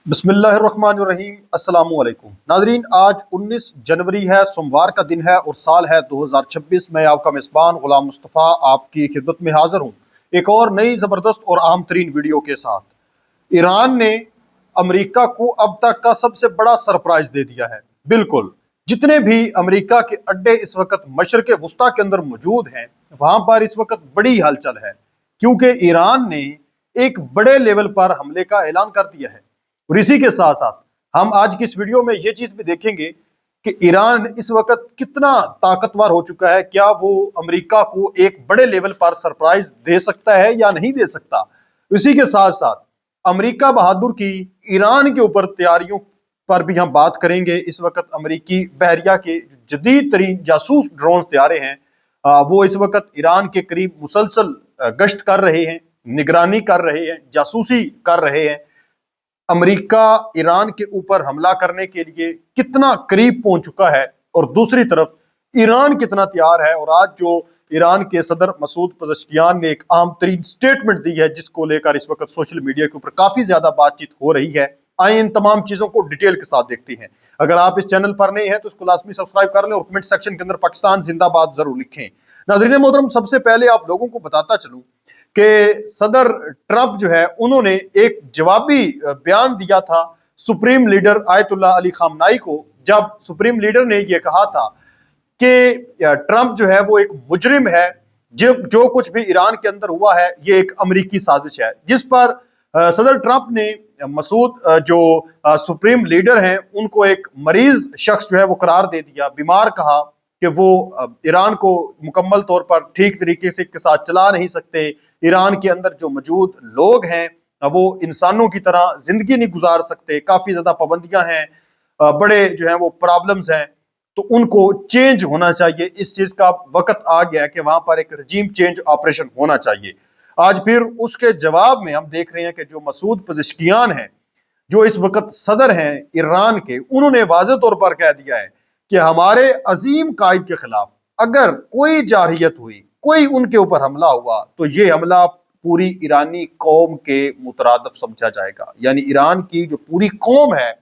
बिस्मिल्लाहिर्रहमानिर्रहीम। अस्सलामु अलैकुम नाजरीन, आज 19 जनवरी है, सोमवार का दिन है और साल है 2026। मैं आपका मेज़बान गुलाम मुस्तफ़ा आपकी खिदमत में हाजिर हूँ एक और नई ज़बरदस्त और अहम तरीन वीडियो के साथ। ईरान ने अमेरिका को अब तक का सबसे बड़ा सरप्राइज दे दिया है। बिल्कुल, जितने भी अमेरिका के अड्डे इस वक्त मशरक़ वस्ता के अंदर मौजूद हैं, वहाँ पर इस वक्त बड़ी हलचल है, क्योंकि ईरान ने एक बड़े लेवल पर हमले का ऐलान कर दिया है। और इसी के साथ साथ हम आज की इस वीडियो में ये चीज भी देखेंगे कि ईरान इस वक्त कितना ताकतवर हो चुका है। क्या वो अमेरिका को एक बड़े लेवल पर सरप्राइज दे सकता है या नहीं दे सकता। इसी के साथ साथ अमेरिका बहादुर की ईरान के ऊपर तैयारियों पर भी हम बात करेंगे। इस वक्त अमेरिकी बहरिया के जदीद तरीन जासूस ड्रोन तैयारे हैं, वो इस वक्त ईरान के करीब मुसलसल गश्त कर रहे हैं, निगरानी कर रहे हैं, जासूसी कर रहे हैं। अमेरिका ईरान के ऊपर हमला करने के लिए कितना करीब पहुंच चुका है और दूसरी तरफ ईरान कितना तैयार है। और आज जो ईरान के सदर मसूद पज़ेश्कियान ने एक अहम तरीन स्टेटमेंट दी है, जिसको लेकर इस वक्त सोशल मीडिया के ऊपर काफी ज्यादा बातचीत हो रही है। आइए इन तमाम चीजों को डिटेल के साथ देखते हैं। अगर आप इस चैनल पर नए हैं तो इसको लाजमी सब्सक्राइब कर लें और कमेंट सेक्शन के अंदर पाकिस्तान जिंदाबाद जरूर लिखें। नाज़रीन मोहतरम, सबसे पहले आप लोगों को बताता चलूं कि सदर ट्रंप जो है, उन्होंने एक जवाबी बयान दिया था सुप्रीम लीडर आयतुल्लाह अली खामनाई को। जब सुप्रीम लीडर ने यह कहा था कि ट्रंप जो है वो एक मुजरिम है, जो कुछ भी ईरान के अंदर हुआ है ये एक अमेरिकी साजिश है, जिस पर सदर ट्रंप ने मसूद जो सुप्रीम लीडर हैं उनको एक मरीज शख्स जो है वो करार दे दिया, बीमार कहा कि वो ईरान को मुकम्मल तौर पर ठीक तरीके से के साथ चला नहीं सकते। ईरान के अंदर जो मौजूद लोग हैं वो इंसानों की तरह जिंदगी नहीं गुजार सकते, काफी ज्यादा पाबंदियां हैं, बड़े जो है वो प्रॉब्लम्स हैं, तो उनको चेंज होना चाहिए। इस चीज का वक्त आ गया है कि वहां पर एक रजीम चेंज ऑपरेशन होना चाहिए। आज फिर उसके जवाब में हम देख रहे हैं कि जो मसूद पज़ेश्कियान है, जो इस वक्त सदर हैं ईरान के, उन्होंने वाज़ेह तौर पर कह दिया है कि हमारे अजीम कायद के खिलाफ अगर कोई जारहियत हुई, कोई उनके ऊपर हमला हुआ, तो ये हमला पूरी ईरानी कौम के मुतरादफ समझा जाएगा। यानी ईरान की जो पूरी कौम है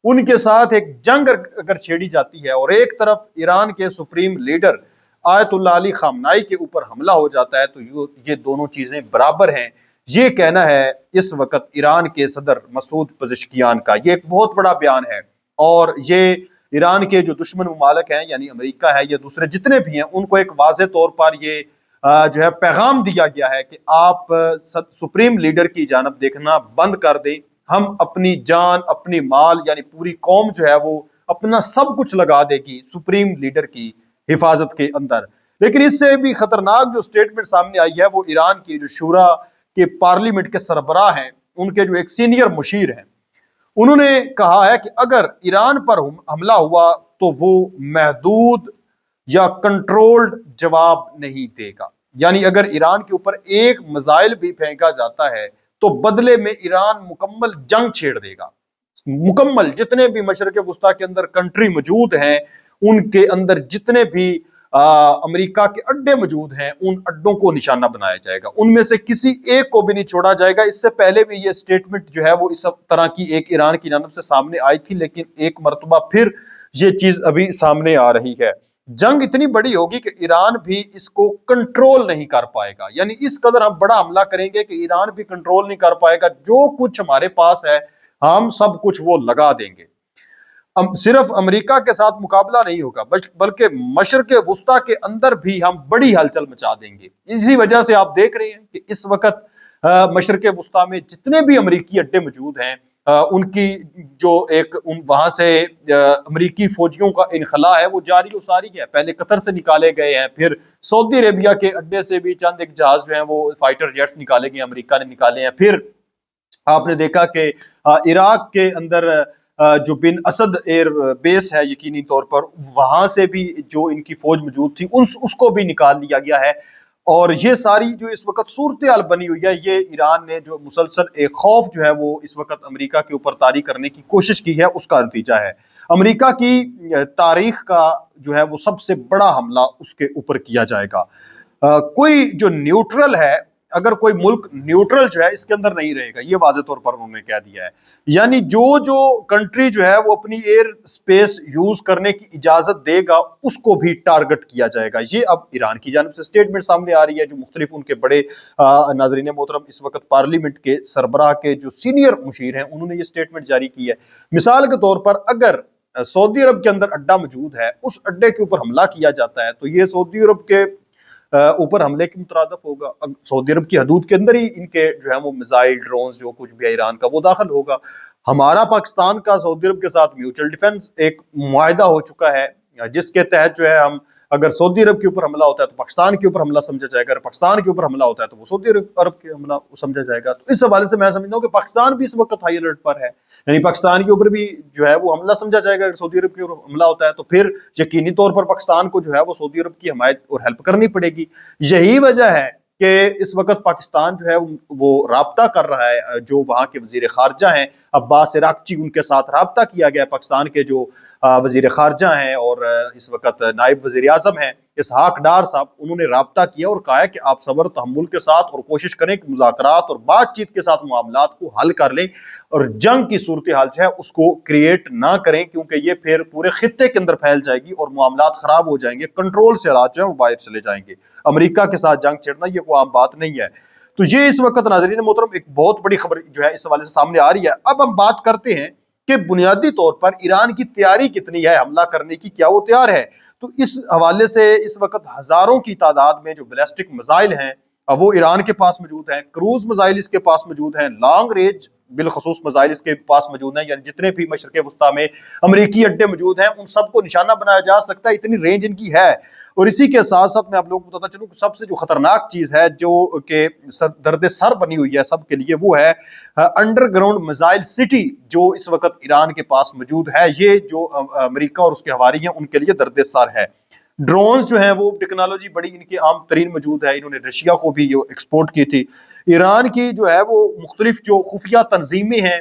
उनके साथ एक जंग अगर छेड़ी जाती है और एक तरफ ईरान के सुप्रीम लीडर आयतुल्लाह अली खामनाई के ऊपर हमला हो जाता है, तो ये दोनों चीजें बराबर हैं। ये कहना है इस वक्त ईरान के सदर मसूद पज़ेश्कियान का। ये एक बहुत बड़ा बयान है और ये ईरान के जो दुश्मन ममालिक हैं, यानी अमेरिका है या दूसरे जितने भी हैं, उनको एक वाज़ेह तौर पर ये जो है पैगाम दिया गया है कि आप सुप्रीम लीडर की जानब देखना बंद कर दें। हम अपनी जान, अपनी माल, यानी पूरी कौम जो है वो अपना सब कुछ लगा देगी सुप्रीम लीडर की हिफाजत के अंदर। लेकिन इससे भी खतरनाक जो स्टेटमेंट सामने आई है वो ईरान की जो शूरा के पार्लियामेंट के सरबराह हैं, उनके जो एक सीनियर मुशीर हैं, उन्होंने कहा है कि अगर ईरान पर हमला हुआ तो वो महदूद या कंट्रोल्ड जवाब नहीं देगा। यानी अगर ईरान के ऊपर एक मिसाइल भी फेंका जाता है तो बदले में ईरान मुकम्मल जंग छेड़ देगा। मुकम्मल जितने भी मशरक़ वस्ता के अंदर कंट्री मौजूद हैं, उनके अंदर जितने भी अमेरिका के अड्डे मौजूद हैं, उन अड्डों को निशाना बनाया जाएगा, उनमें से किसी एक को भी नहीं छोड़ा जाएगा। इससे पहले भी ये स्टेटमेंट जो है वो इस तरह की एक ईरान की जानब से सामने आई थी, लेकिन एक मरतबा फिर ये चीज अभी सामने आ रही है। जंग इतनी बड़ी होगी कि ईरान भी इसको कंट्रोल नहीं कर पाएगा। यानी इस कदर हम बड़ा हमला करेंगे कि ईरान भी कंट्रोल नहीं कर पाएगा। जो कुछ हमारे पास है हम सब कुछ वो लगा देंगे। सिर्फ अमेरिका के साथ मुकाबला नहीं होगा, बल्कि मशरक़ वस्ता के अंदर भी हम बड़ी हलचल मचा देंगे। इसी वजह से आप देख रहे हैं कि इस वक्त मशरक़ वस्ता में जितने भी अमेरिकी अड्डे मौजूद हैं, उनकी जो एक वहां से अमेरिकी फौजियों का इनखला है वो जारी व सारी है। पहले कतर से निकाले गए हैं, फिर सऊदी अरेबिया के अड्डे से भी चंद एक जहाज जो है वो फाइटर जेट्स निकाले गए, अमेरिका ने निकाले हैं। फिर आपने देखा कि इराक के अंदर जो बिन असद एयर बेस है, यकीनी तौर पर वहां से भी जो इनकी फौज मौजूद थी उसको भी निकाल लिया गया है। और ये सारी जो इस वक्त सूरत हाल बनी हुई है, ये ईरान ने जो मुसलसल एक खौफ जो है वो इस वक्त अमेरिका के ऊपर तारी करने की कोशिश की है, उसका नतीजा है। अमेरिका की तारीख का जो है वो सबसे बड़ा हमला उसके ऊपर किया जाएगा। कोई जो न्यूट्रल है अगर कोई मुल्क न्यूट्रल जो है इसके अंदर नहीं रहेगा, ये वाज़ेह तौर पर उन्होंने कह दिया है। यानी जो जो कंट्री जो है वो अपनी एयर स्पेस यूज करने की इजाजत देगा उसको भी टारगेट किया जाएगा। ये अब ईरान की जानिब से स्टेटमेंट सामने आ रही है, जो मुख्तलिफ उनके बड़े नाज़रीन मोहतरम इस वक्त पार्लियामेंट के सरबराह के जो सीनियर मुशीर हैं उन्होंने ये स्टेटमेंट जारी की है। मिसाल के तौर पर अगर सऊदी अरब के अंदर अड्डा मौजूद है, उस अड्डे के ऊपर हमला किया जाता है तो ये सऊदी अरब के ऊपर हमले के मुतरादफ होगा। सऊदी अरब की हदूद के अंदर ही इनके जो है वो मिसाइल ड्रोन जो कुछ भी है ईरान का वो दाखिल होगा। हमारा पाकिस्तान का सऊदी अरब के साथ म्यूचुअल डिफेंस एक मुआहदा हो चुका है, जिसके तहत जो है हम अगर सऊदी अरब के ऊपर हमला होता है तो पाकिस्तान के ऊपर हमला समझा जाएगा, अगर पाकिस्तान के ऊपर हमला होता है तो वो सऊदी अरब के हमला समझा जाएगा। तो इस हवाले से मैं समझता हूँ कि पाकिस्तान भी इस वक्त हाई अलर्ट पर है, यानी पाकिस्तान के ऊपर भी जो है वो हमला समझा जाएगा। अगर सऊदी अरब के ऊपर हमला होता है तो फिर यकीनी तौर पर पाकिस्तान को जो है वो सऊदी अरब की हमायत और हेल्प करनी पड़ेगी। यही वजह है कि इस वक्त पाकिस्तान जो है वो राब्ता कर रहा है, जो वहाँ के वजीर खारजा हैं अब्बास इराक्ची, उनके साथ राब्ता किया गया। पाकिस्तान के जो वजीर खारजा हैं और इस वक्त नायब वजीर आजम हैं इसहाक डार साहब, उन्होंने राब्ता किया और कहा है कि आप सब्र तहम्मुल के साथ और कोशिश करें कि मुज़ाकरात और बातचीत के साथ मामलात को हल कर लें और जंग की सूरत हाल जो है उसको क्रिएट ना करें, क्योंकि ये फिर पूरे खित्ते के अंदर फैल जाएगी और मामलात खराब हो जाएंगे, कंट्रोल से हालात जो है वो बाहर चले जाएंगे। अमेरिका के साथ जंग छेड़ना ये कोई आम बात नहीं है। तो ये इस वक्त नाज़रीन मोहतरम एक बहुत बड़ी खबर जो है इस हवाले से सामने आ रही है। अब हम बात करते हैं कि बुनियादी तौर पर ईरान की तैयारी कितनी है हमला करने की, क्या वो तैयार है? तो इस हवाले से इस वक्त हजारों की तादाद में जो बैलिस्टिक मिसाइल हैं वो ईरान के पास मौजूद हैं, क्रूज मिसाइल इसके पास मौजूद हैं, लॉन्ग रेंज बिलखसूस मिसाइल इसके पास मौजूद हैं, यानी जितने भी मशरक़ वस्ता में अमरीकी अड्डे मौजूद हैं उन सबको निशाना बनाया जा सकता है, इतनी रेंज इनकी है। और इसी के साथ साथ मैं आप लोगों को बताता चलूं कि सबसे जो खतरनाक चीज है जो कि दर्द सर बनी हुई है सबके लिए, वो है अंडरग्राउंड मिसाइल सिटी जो इस वक्त ईरान के पास मौजूद है। ये जो अमेरिका और उसके हवारी हैं उनके लिए दर्द सर है। ड्रोन्स जो है वो टेक्नोलॉजी बड़ी इनके आम तरीन मौजूद है, इन्होंने रशिया को भी जो एक्सपोर्ट की थी। ईरान की जो है वो मुख्तलिफ जो खुफिया तंजीमें हैं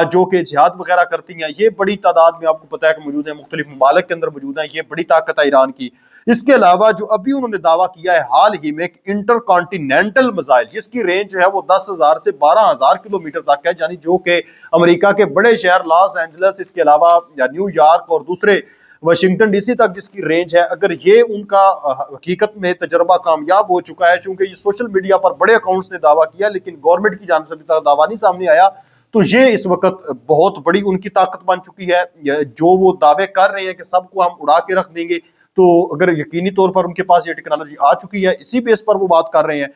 जो कि जिहाद वगैरह करती हैं, ये बड़ी तादाद में आपको पता है कि मौजूद है, मुख्तलिफ ममालिक के अंदर मौजूद हैं, ये बड़ी ताकत है ईरान की। इसके अलावा जो अभी उन्होंने दावा किया है हाल ही में इंटर कॉन्टिनेंटल मिसाइल, जिसकी रेंज जो है वो 10,000 से 12,000 किलोमीटर तक है, यानी जो कि अमेरिका के बड़े शहर लॉस एंजल्स, इसके अलावा या न्यूयॉर्क और दूसरे वाशिंगटन डीसी तक जिसकी रेंज है, अगर ये उनका हकीकत में तजर्बा कामयाब हो चुका है, चूंकि ये सोशल मीडिया पर बड़े अकाउंट्स ने दावा किया लेकिन गवर्नमेंट की जानिब से अभी तक दावा नहीं सामने आया, तो ये इस वक्त बहुत बड़ी उनकी ताकत बन चुकी है। जो वो दावे कर रहे हैं कि सबको हम उड़ा के रख देंगे, तो अगर यकीनी तौर पर उनके पास ये टेक्नोलॉजी आ चुकी है, इसी बेस पर वो बात कर रहे हैं।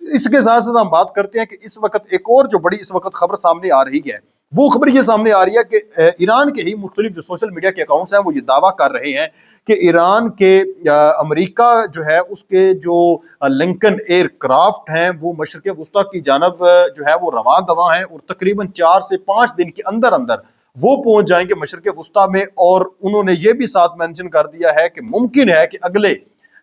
इसके साथ साथ हम बात करते हैं कि इस वक्त एक और जो बड़ी इस वक्त खबर सामने आ रही है, वो खबर ये सामने आ रही है कि ईरान के ही मुख्तलिफ जो सोशल मीडिया के अकाउंट्स हैं वो ये दावा कर रहे हैं कि ईरान के अमेरिका जो है उसके जो लिंकन एयरक्राफ्ट हैं वो मशरक़ वस्ता की जानब जो है वो रवां दवा हैं और तकरीबन 4 से 5 दिन के अंदर अंदर वो पहुंच जाएंगे मशरक़ वस्ता में। और उन्होंने ये भी साथ मेंशन कर दिया है कि मुमकिन है कि अगले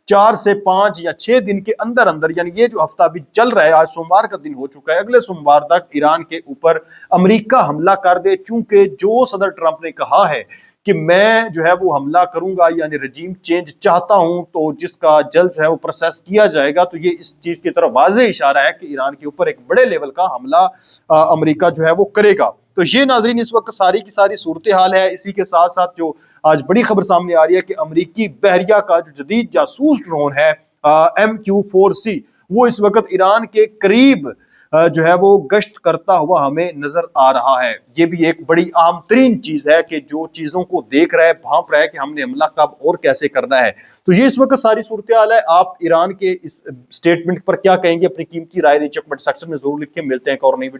4 से 5 या 6 दिन के अंदर अंदर, यानी ये जो हफ्ता अभी चल रहा है, आज सोमवार का दिन हो चुका है, अगले सोमवार तक ईरान के ऊपर अमेरिका हमला कर दे। चूंकि जो सदर ट्रंप ने कहा है कि मैं जो है वो हमला करूंगा, यानी रजीम चेंज चाहता हूं, तो जिसका जल्द जो है वो प्रोसेस किया जाएगा, तो ये इस चीज की तरफ वाज़े इशारा है कि ईरान के ऊपर एक बड़े लेवल का हमला अमेरिका जो है वो करेगा। तो ये नाजरीन इस वक्त सारी की सारी सूरत हाल है। इसी के साथ साथ जो आज बड़ी खबर सामने आ रही है कि अमेरिकी बहरिया का जो जदीद जासूस ड्रोन है MQ-4C, वो इस वक्त ईरान के करीब जो है वो गश्त करता हुआ हमें नजर आ रहा है। ये भी एक बड़ी आम तरीन चीज है कि जो चीजों को देख रहा है, भांप रहा है कि हमने हमला कब और कैसे करना है। तो ये इस वक्त सारी सूरत हाल है। आप ईरान के इस स्टेटमेंट पर क्या कहेंगे? अपनी कीमती राय नीचे कमेंट सेक्शन में जरूर लिखें। मिलते हैं एक और नई वीडियो।